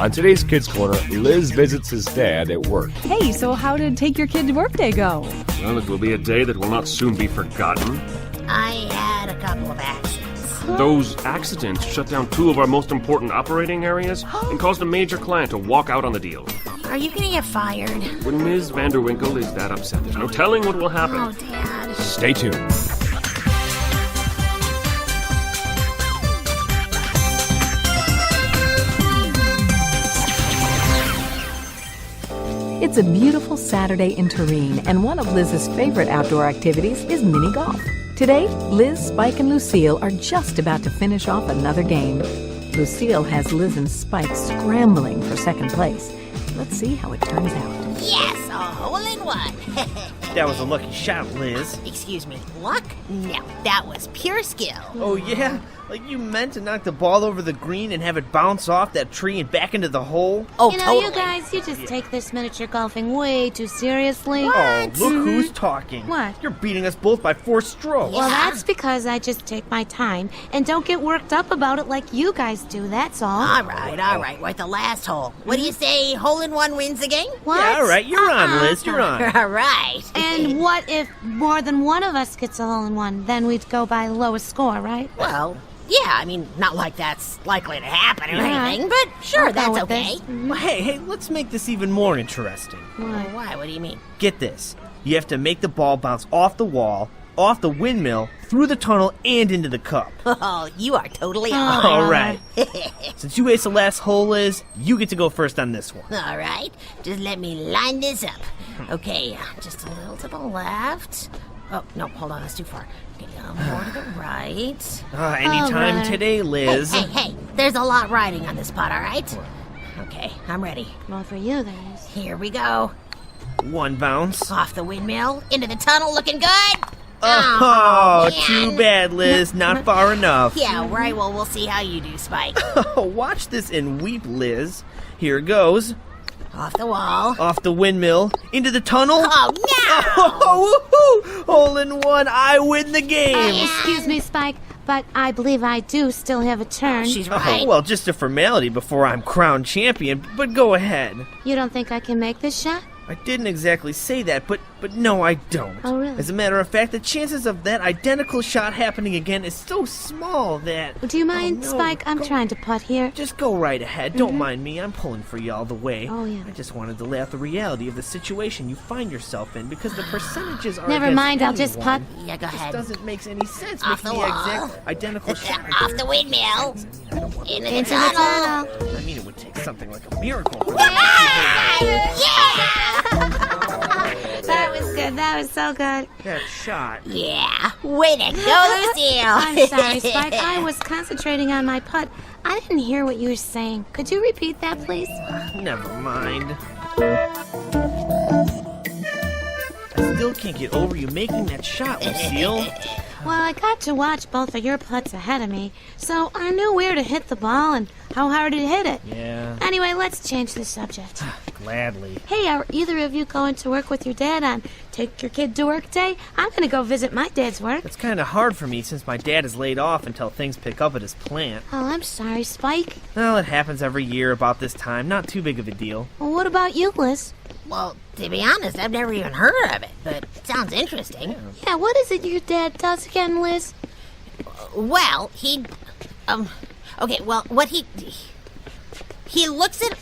On today's Kids Corner, Liz visits his dad at work. Hey, so how did Take Your Kid to Work Day go? Well, it will be a day that will not soon be forgotten. I had a couple of accidents. Those accidents shut down 2 of our most important operating areas and caused a major client to walk out on the deal. Are you gonna get fired? When Ms. Vanderwinkle is that upset, there's no telling what will happen. Oh, Dad. Stay tuned. It's a beautiful Saturday in Terrene, and one of Liz's favorite outdoor activities is mini golf. Today, Liz, Spike, and Lucille are just about to finish off another game. Lucille has Liz and Spike scrambling for second place. Let's see how it turns out. Yes, a hole-in-one. That was a lucky shot, Liz. Excuse me, luck? No, that was pure skill. Oh, yeah? Like you meant to knock the ball over the green and have it bounce off that tree and back into the hole? Oh, You know, totally. you guys, you just take this miniature golfing way too seriously. Oh, look who's talking. What? You're beating us both by 4 strokes. Well, Yeah. that's because I just take my time and don't get worked up about it like you guys do, that's all. All right. We're at the last hole. What do you say, hole-in-one wins the game? What? Yeah, all right, you're on, Liz, you're on. All right. And what if more than one of us gets a hole-in-one? Then we'd go by lowest score, right? Well, yeah, I mean, not like that's likely to happen or Yeah. anything, but sure, I'll go that's with okay. this. Well, hey, let's make this even more interesting. Why? What do you mean? Get this. You have to make the ball bounce off the wall, off the windmill, through the tunnel, and into the cup. Oh, you are totally Oh. on. All right. Since you aced the last hole, Liz, you get to go first on this one. All right, just let me line this up. Okay, just a little to the left. Oh, no, hold on, that's too far. Okay, more to the right. Anytime brother. today, Liz. Hey, there's a lot riding on this putt, all right? Okay, I'm ready. Well, for you, there is. Here we go. One bounce. Off the windmill, into the tunnel, looking good. Oh, man. too bad, Liz. Not far enough. Yeah, right, well, we'll see how you do, Spike. Watch this and weep, Liz. Here it goes. Off the wall. Off the windmill. Into the tunnel. Oh, no! Oh, woohoo! Hole in one. I win the game. Excuse me, Spike, but I believe I do still have a turn. She's right. Oh, well, just a formality before I'm crowned champion, but go ahead. You don't think I can make this shot? I didn't exactly say that, but no, I don't. Oh, really? As a matter of fact, the chances of that identical shot happening again is so small that... Do you mind, Oh, no, Spike? I'm go- trying to putt here. Just go right ahead. Don't mind me. I'm pulling for you all the way. Oh, yeah. I just wanted to lay out the reality of the situation you find yourself in because the percentages are Never against mind, I'll just anyone. putt. Yeah, go It ahead. doesn't make any sense Off making the the wall. exact identical shot. Off the windmill. Into the Into the tunnel. tunnel. I mean, it would take something like a miracle for that. That was good. That was so good. That shot. Yeah, way to go, Lucille. I'm sorry, Spike. I was concentrating on my putt. I didn't hear what you were saying. Could you repeat that, please? Never mind. I still can't get over you making that shot, Lucille. Well, I got to watch both of your putts ahead of me, so I knew where to hit the ball and how hard to hit it. Yeah, Anyway, let's change the subject. gladly. Hey, are either of you going to work with your dad on Take Your Kid to Work Day? I'm going to go visit my dad's work. It's kind of hard for me since my dad is laid off until things pick up at his plant. Oh, I'm sorry, Spike. Well, it happens every year about this time. Not too big of a deal. Well, what about you, Liz? Well, to be honest, I've never even heard of it, but it sounds interesting. Yeah, what is it your dad does again, Liz? Well, okay, well, what he looks at,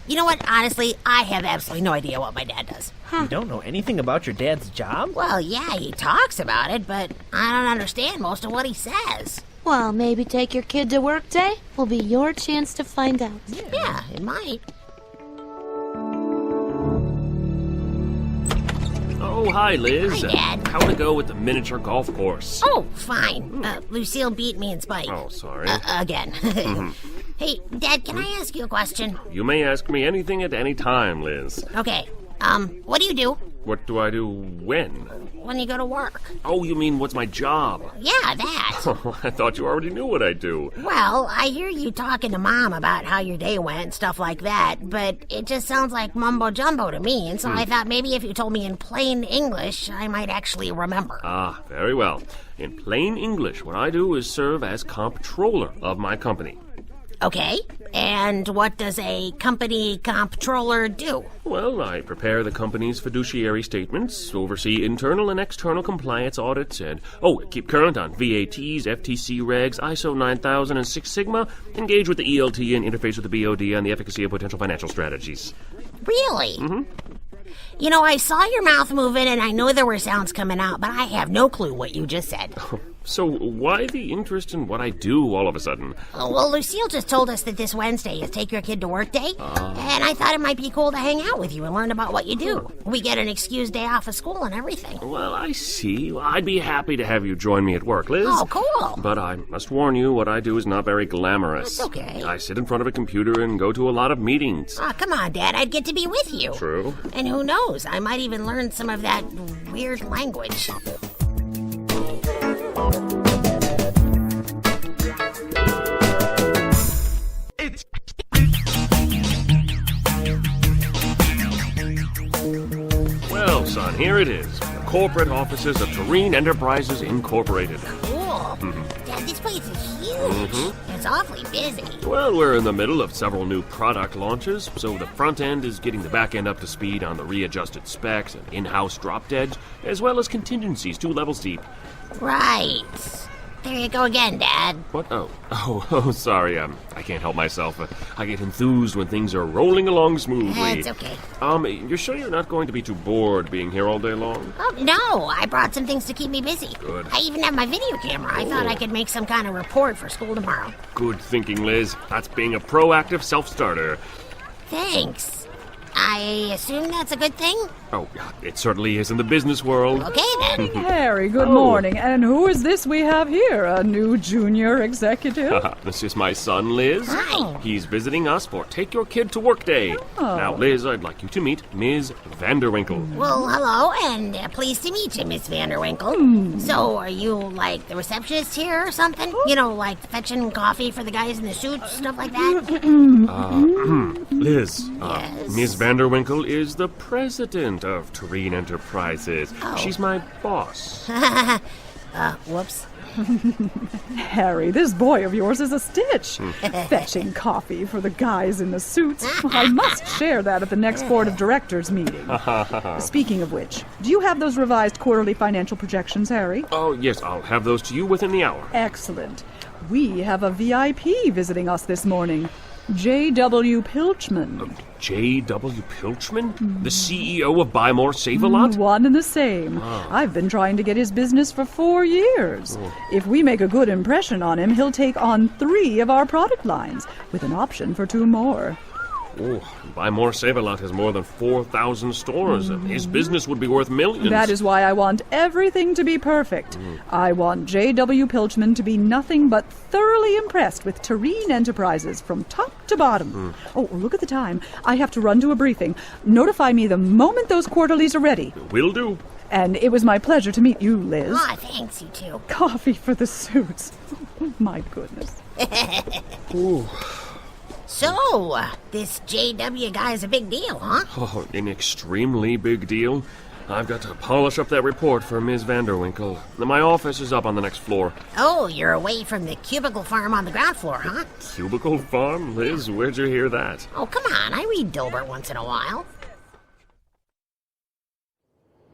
you know what, honestly, I have absolutely no idea what my dad does. You don't know anything about your dad's job? Well, yeah, he talks about it, but I don't understand most of what he says. Well, maybe Take Your Kid to Work Day will be your chance to find out. Yeah, it might. Oh, hi, Liz. Hi, Dad. How'd it go with the miniature golf course? Oh, fine. Lucille beat me and Spike. Oh, sorry. Again. Hey, Dad, can I ask you a question? You may ask me anything at any time, Liz. Okay, what do you do What do I do when? when you go to work? Oh, you mean what's my job? Yeah, that. I thought you already knew what I do. Well, I hear you talking to Mom about how your day went and stuff like that, but it just sounds like mumbo-jumbo to me, and so I thought maybe if you told me in plain English, I might actually remember. Ah, very well. In plain English, what I do is serve as comptroller of my company. Okay, and what does a company comptroller do? Well, I prepare the company's fiduciary statements, oversee internal and external compliance audits, and, keep current on VATs, FTC regs, ISO 9000, and Six Sigma, engage with the ELT, and interface with the BOD on the efficacy of potential financial strategies. Really? You know, I saw your mouth moving, and I know there were sounds coming out, but I have no clue what you just said. So why the interest in what I do all of a sudden? Well, Lucille just told us that this Wednesday is Take Your Kid to Work Day, and I thought it might be cool to hang out with you and learn about what you do. We get an excused day off of school and everything. Well, I see. Well, I'd be happy to have you join me at work, Liz. Oh, cool. But I must warn you, what I do is not very glamorous. That's okay. I sit in front of a computer and go to a lot of meetings. Oh, come on, Dad. I'd get to be with you. True. And who knows, I might even learn some of that weird language. Well, son, here it is. The corporate offices of Terrene Enterprises Incorporated. Cool. Dad, this place is huge. It's awfully busy. Well, we're in the middle of several new product launches, so the front end is getting the back end up to speed on the readjusted specs and in-house drop deads, as well as contingencies 2 levels deep. Right. There you go again, Dad. What? Oh, sorry. I can't help myself. I get enthused when things are rolling along smoothly. It's okay. You're sure you're not going to be too bored being here all day long? Oh, no. I brought some things to keep me busy. Good. I even have my video camera. I thought I could make some kind of report for school tomorrow. Good thinking, Liz. That's being a proactive self-starter. Thanks. I assume that's a good thing? Oh, it certainly is in the business world. Okay, then. Harry, good morning. And who is this we have here? A new junior executive? This is my son, Liz. Hi. He's visiting us for Take Your Kid to Work Day. Now, Liz, I'd like you to meet Ms. Vanderwinkle. Well, hello, and pleased to meet you, Miss Vanderwinkle. So, are you, like, the receptionist here or something? You know, like fetching coffee for the guys in the suits, stuff like that? Liz, Yes? Ms. Vanderwinkle is the president of Terrene Enterprises. Oh. She's my boss. Whoops. Harry, this boy of yours is a stitch. Fetching coffee for the guys in the suits. I must share that at the next board of directors meeting. Speaking of which, do you have those revised quarterly financial projections, Harry? Oh, yes, I'll have those to you within the hour. Excellent. We have a VIP visiting us this morning. J.W. Pilchman. J.W. Pilchman? The CEO of Buy More, Save a Lot? One and the same. I've been trying to get his business for 4 years. If we make a good impression on him, he'll take on 3 of our product lines, with an option for 2 more. Oh, Buy More, Save a Lot has more than 4,000 stores, and his business would be worth millions. That is why I want everything to be perfect. I want J.W. Pilchman to be nothing but thoroughly impressed with Terrene Enterprises from top to bottom. Oh, look at the time. I have to run to a briefing. Notify me the moment those quarterlies are ready. Will do. And it was my pleasure to meet you, Liz. Ah, thanks, you too. Coffee for the suits. My goodness. So, this JW guy's a big deal, huh? Oh, an extremely big deal. I've got to polish up that report for Ms. Vanderwinkle. My office is up on the next floor. Oh, you're away from the cubicle farm on the ground floor, huh? Cubicle Farm? Liz, where'd you hear that? Oh, come on. I read Dilbert once in a while.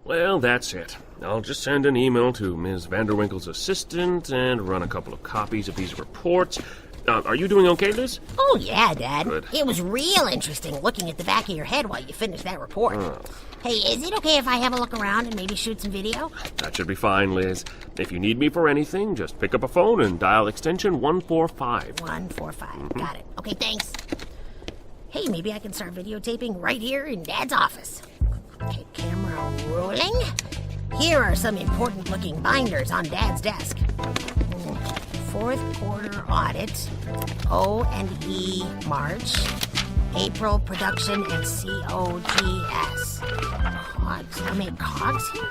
Well, that's it. I'll just send an email to Ms. Vanderwinkle's assistant and run a couple of copies of these reports. Are you doing okay, Liz? Oh, yeah, Dad. Good. It was real interesting looking at the back of your head while you finished that report. Hey, is it okay if I have a look around and maybe shoot some video? That should be fine, Liz. If you need me for anything, just pick up a phone and dial extension 145. 145. Got it. Okay, thanks. Hey, maybe I can start videotaping right here in Dad's office. Okay, camera rolling. Here are some important-looking binders on Dad's desk. Fourth quarter audit, O&E March, April production and COGS. Cogs? I made cogs here?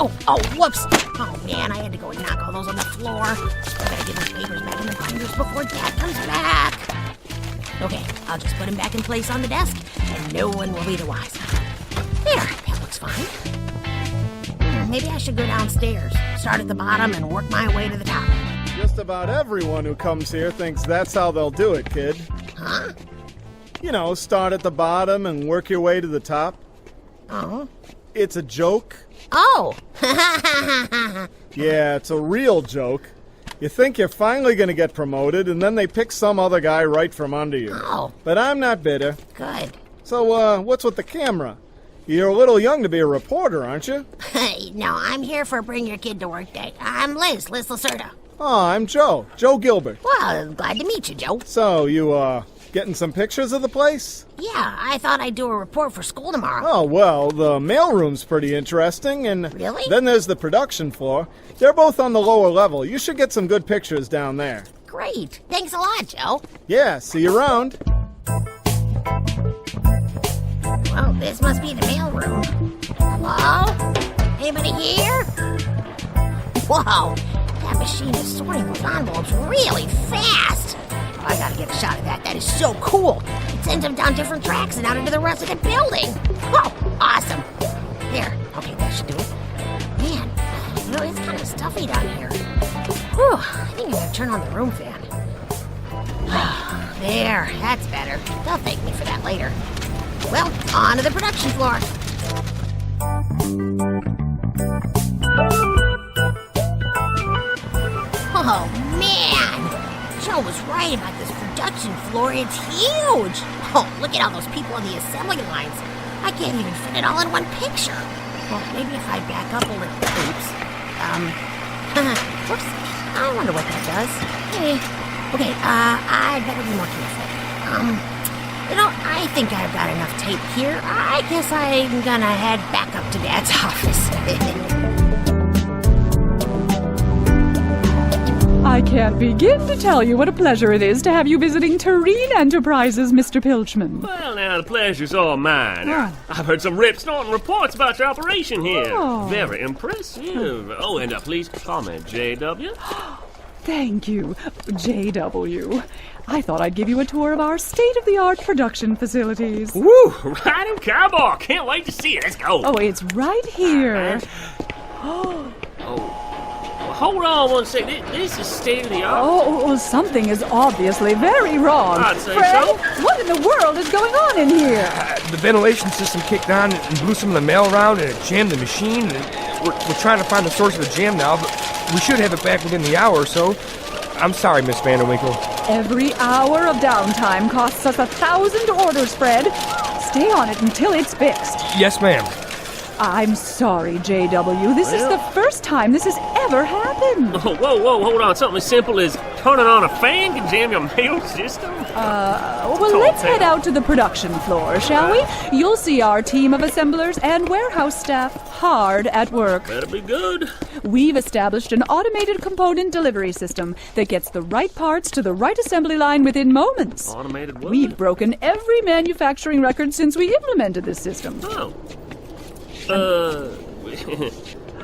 Oh, whoops. Oh, man, I had to go and knock all those on the floor. I gotta get those papers back in the binders before Dad comes back. Okay, I'll just put him back in place on the desk, and no one will be the wiser. There, that looks fine. Maybe I should go downstairs, start at the bottom, and work my way to the top. Just about everyone who comes here thinks that's how they'll do it, kid. Huh? You know, start at the bottom and work your way to the top. Oh. It's a joke. Oh. Yeah, it's a real joke. You think you're finally going to get promoted, and then they pick some other guy right from under you. Oh. But I'm not bitter. Good. So, what's with the camera? You're a little young to be a reporter, aren't you? Hey, no, I'm here for Bring Your Kid to Work Day. I'm Liz Lacerda. Oh, I'm Joe Gilbert. Well, glad to meet you, Joe. So, you, getting some pictures of the place? Yeah, I thought I'd do a report for school tomorrow. Oh, well, the mailroom's pretty interesting, and Really? then there's the production floor. They're both on the lower level. You should get some good pictures down there. Great. Thanks a lot, Joe. Yeah, see you around. Well, this must be the mailroom. Hello? Anybody here? Whoa, that machine is sorting those envelopes really fast. Oh, I gotta get a shot of that. That is so cool. It sends them down different tracks and out into the rest of the building. Oh, awesome. There. Okay, that should do it. Man, you know, it's kind of stuffy down here. Whew, I think I'm gonna turn on the room fan. There, that's better. They'll thank me for that later. Well, on to the production floor. Oh, man! Joe was right about this production floor. It's huge! Oh, look at all those people on the assembly lines. I can't even fit it all in one picture. Well, maybe if I back up a little. Oops. Whoops. I wonder what that does. Okay, I'd better be more careful. You know, I think I've got enough tape here. I guess I'm gonna head back up to Dad's office. I can't begin to tell you what a pleasure it is to have you visiting Terrene Enterprises, Mr. Pilchman. Well, now, the pleasure's all mine. Oh. I've heard some rip-snorting reports about your operation here. Oh. Very impressive. Oh, and please call me J.W. Thank you, J.W. I thought I'd give you a tour of our state-of-the-art production facilities. Woo! Right in cowboy. Can't wait to see it. Let's go. Oh, it's right here. Hold on one second. This is state-of-the-art. Oh, something is obviously very wrong. I'd say Fred, so. what in the world is going on in here? The ventilation system kicked on and blew some of the mail around, and it jammed the machine. And we're trying to find the source of the jam now, but we should have it back within the hour or so. I'm sorry, Miss Vanderwinkle. Every hour of downtime costs us 1,000 orders, Fred. Stay on it until it's fixed. Yes, ma'am. I'm sorry, J.W. This is the first time this has ever happened. Oh, whoa, hold on. Something as simple as turning on a fan can jam your mail system? Well, let's head out to the production floor, shall we? You'll see our team of assemblers and warehouse staff hard at work. Better be good. We've established an automated component delivery system that gets the right parts to the right assembly line within moments. Automated what? We've broken every manufacturing record since we implemented this system. Oh.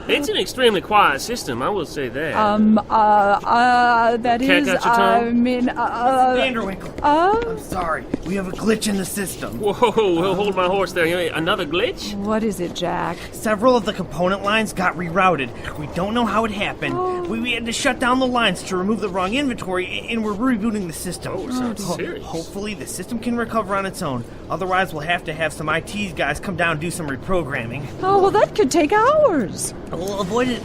It's an extremely quiet system, I will say that. That Cat is, got your tongue? I mean, Vanderwinkle. I'm sorry. We have a glitch in the system. Whoa, hold my horse there. Another glitch? what is it, Jack? Several of the component lines got rerouted. We don't know how it happened. We had to shut down the lines to remove the wrong inventory, and we're rebooting the system. Oh, sounds serious. Hopefully the system can recover on its own. Otherwise, we'll have to have some IT guys come down and do some reprogramming. Oh, well, that could take hours. We'll avoid it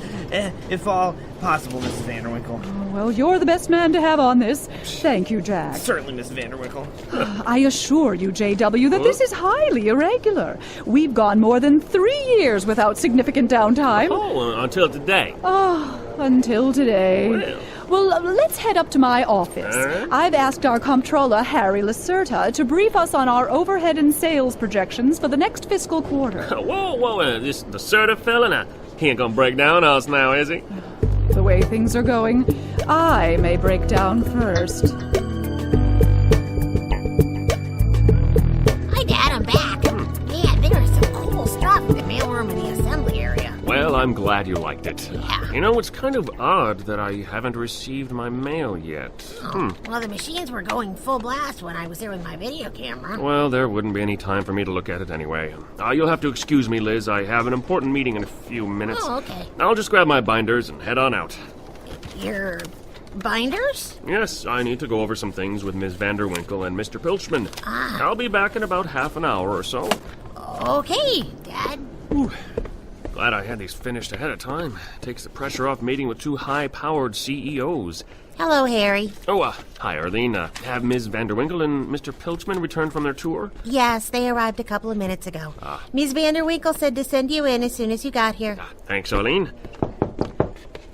if all possible, Mrs. Vanderwinkle. Well, you're the best man to have on this. Thank you, Jack. Certainly, Mrs. Vanderwinkle. I assure you, J.W., that this is highly irregular. We've gone more than 3 years without significant downtime. Oh, until today. Oh, until today. Well, let's head up to my office. I've asked our comptroller, Harry Lacerda, to brief us on our overhead and sales projections for the next fiscal quarter. Whoa, this the Serta fella now. He ain't gonna break down us now, is he? The way things are going, I may break down first. Hi, Dad, I'm back. Man, there's some cool stuff in the mailroom in the assembly area. Well, I'm glad you liked it. Yeah. You know, it's kind of odd that I haven't received my mail yet. Well, the machines were going full blast when I was there with my video camera. Well, there wouldn't be any time for me to look at it anyway. You'll have to excuse me, Liz. I have an important meeting in a few minutes. Oh, okay. I'll just grab my binders and head on out. You're Binders? Yes, I need to go over some things with Ms. Vanderwinkle and Mr. Pilchman. I'll be back in about half an hour or so. Okay, Dad. Whew. Glad I had these finished ahead of time. Takes the pressure off meeting with two high-powered CEOs. Hello, Harry. Oh, hi, Arlene. Have Ms. Vanderwinkle and Mr. Pilchman returned from their tour? Yes, they arrived a couple of minutes ago. Ms. Vanderwinkle said to send you in as soon as you got here. Thanks, Arlene.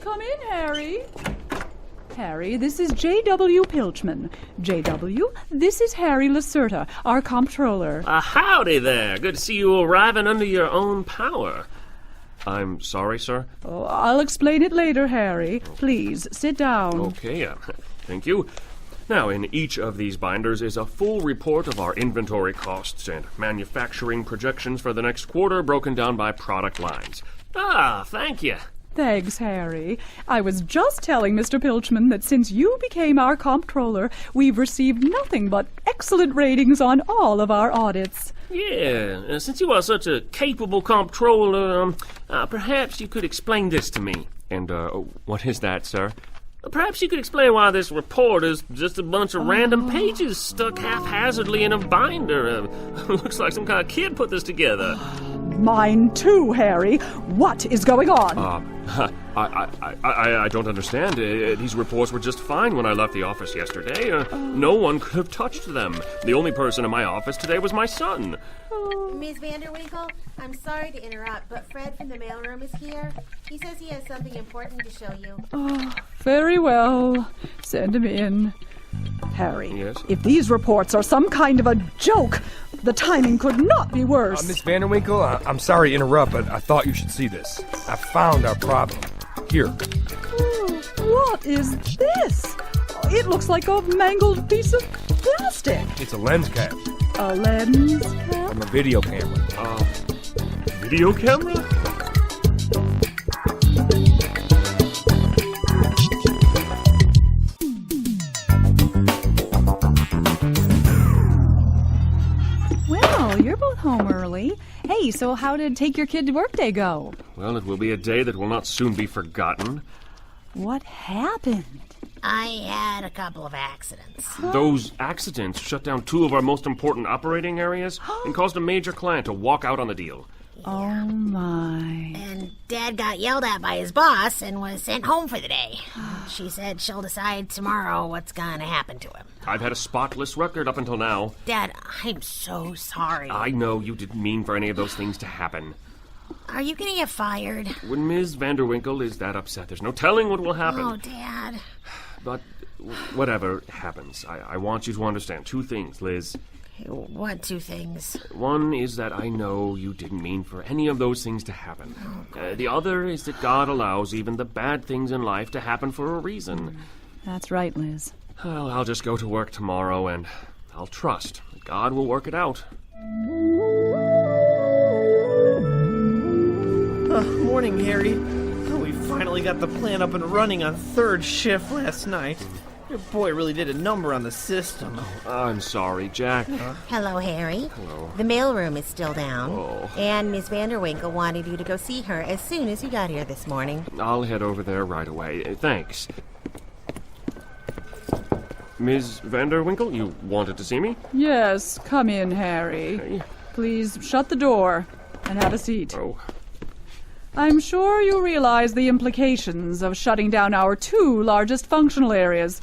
Come in, Harry. Harry, this is J.W. Pilchman. J.W., this is Harry Lacerta, our comptroller. Howdy there. Good to see you arriving under your own power. I'm sorry, sir. Oh, I'll explain it later, Harry. Please, sit down. Okay, thank you. Now, in each of these binders is a full report of our inventory costs and manufacturing projections for the next quarter broken down by product lines. Thank you. Thanks, Harry. I was just telling Mr. Pilchman that since you became our comptroller, we've received nothing but excellent ratings on all of our audits. Yeah, since you are such a capable comptroller, perhaps you could explain this to me. And, what is that, sir? Perhaps you could explain why this report is just a bunch of random pages stuck haphazardly in a binder. Looks like some kind of kid put this together. Mine too, Harry. What is going on? I don't understand. These reports were just fine when I left the office yesterday. No one could have touched them. The only person in my office today was my son. Ms. Vanderwinkle, I'm sorry to interrupt, but Fred from the mailroom is here. He says he has something important to show you. Oh, very well. Send him in. Harry, Yes? if these reports are some kind of a joke, the timing could not be worse. Miss Vanderwinkle, I'm sorry to interrupt, but I thought you should see this. I found our problem. Here. Oh, what is this? It looks like a mangled piece of plastic. It's a lens cap A lens cap? from a video camera. Video camera? Well, you're both home early. Hey, so how did Take Your Kid to Work Day go? Well, it will be a day that will not soon be forgotten. What happened? I had a couple of accidents. Those accidents shut down two of our most important operating areas and caused a major client to walk out on the deal. Oh, my. And Dad got yelled at by his boss and was sent home for the day. She said she'll decide tomorrow what's gonna happen to him. I've had a spotless record up until now. Dad, I'm so sorry. I know you didn't mean for any of those things to happen. Are you gonna get fired? When Ms. Vanderwinkle is that upset, there's no telling what will happen. Oh, Dad. But whatever happens, I want you to understand two things, Liz. What two things? One is that I know you didn't mean for any of those things to happen. The other is that God allows even the bad things in life to happen for a reason. That's right, Liz. Well, I'll just go to work tomorrow and I'll trust that God will work it out. Morning, Harry. Oh, we finally got the plan up and running on third shift last night. Your boy really did a number on the system. I'm sorry, Jack. Hello, Harry. Hello. The mailroom is still down. Oh. And Miss Vanderwinkle wanted you to go see her as soon as you got here this morning. I'll head over there right away. Thanks. Ms. Vanderwinkle, you wanted to see me? Yes, come in, Harry. Hey. Please shut the door and have a seat. Oh. I'm sure you realize the implications of shutting down our two largest functional areas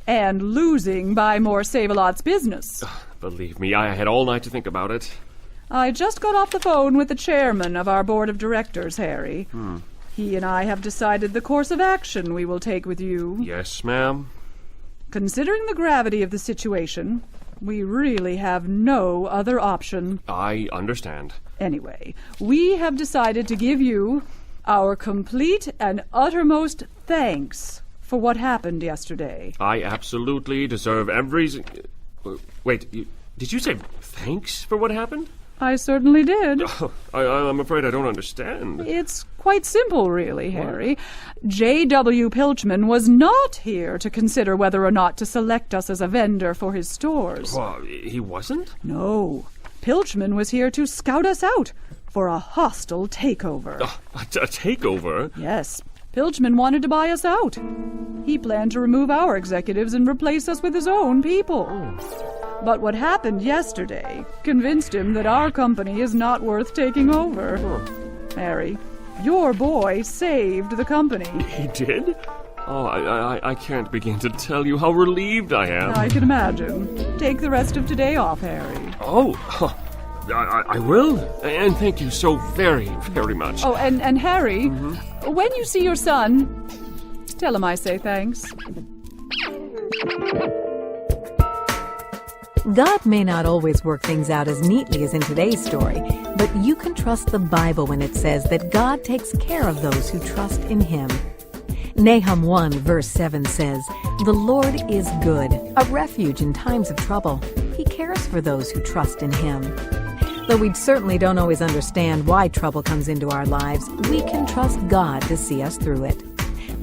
and losing Buy More Save-A-Lot's business. Believe me, I had all night to think about it. I just got off the phone with the chairman of our board of directors, Harry. He and I have decided the course of action we will take with you. Yes, ma'am. Considering the gravity of the situation, we really have no other option. I understand. Anyway, we have decided to give you our complete and uttermost thanks for what happened yesterday. I absolutely deserve every... Wait, did you say thanks for what happened? I certainly did. I'm afraid I don't understand. It's quite simple, really, Harry. J.W. Pilchman was not here to consider whether or not to select us as a vendor for his stores. He wasn't? No. Pilchman was here to scout us out for a hostile takeover. A takeover? Yes. Pilchman wanted to buy us out. He planned to remove our executives and replace us with his own people. But what happened yesterday convinced him that our company is not worth taking over. Harry, your boy saved the company. He did? Oh, I can't begin to tell you how relieved I am. I can imagine. Take the rest of today off, Harry. Oh, I will. And thank you so very, very much. Oh, and Harry, when you see your son, tell him I say thanks. God may not always work things out as neatly as in today's story, but you can trust the Bible when it says that God takes care of those who trust in Him. Nahum 1 verse 7 says, "The Lord is good, a refuge in times of trouble. He cares for those who trust in Him." Though we certainly don't always understand why trouble comes into our lives, we can trust God to see us through it.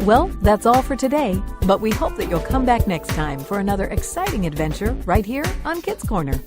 Well, that's all for today, but we hope that you'll come back next time for another exciting adventure right here on Kids Corner.